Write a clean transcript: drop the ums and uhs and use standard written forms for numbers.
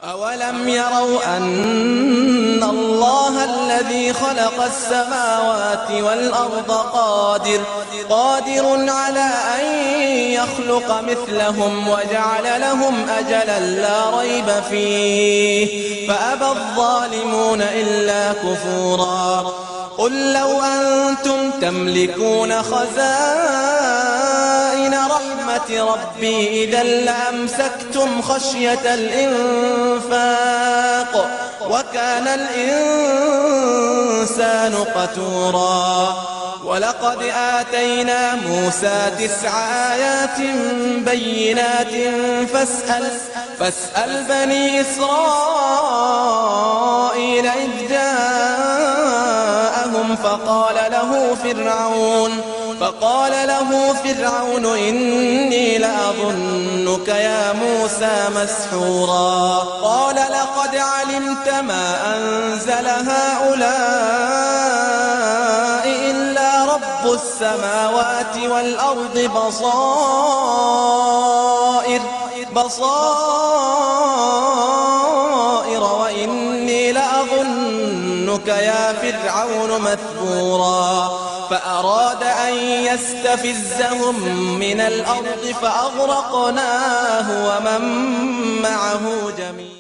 أولم يروا أن الله الذي خلق السماوات والأرض قادر على أن يخلق مثلهم وجعل لهم أجلا لا ريب فيه فأبى الظالمون إلا كفورا. قل لو أنتم تملكون خزائن رحمة ربي إذا لأمسكتم خشية الإنفاق وكان الإنسان قتورا. ولقد آتينا موسى 9 آيات بينات فاسأل بني إسرائيل إذ جاءهم فقال له فرعون إني لأظنك يا موسى مسحورا. قال لقد علمت ما أنزل هؤلاء إلا رب السماوات والأرض بصائر وإني لأظنك يا فرعون مثبورا. فأراد أن يستفزهم من الأرض فأغرقناه ومن معه جميعا.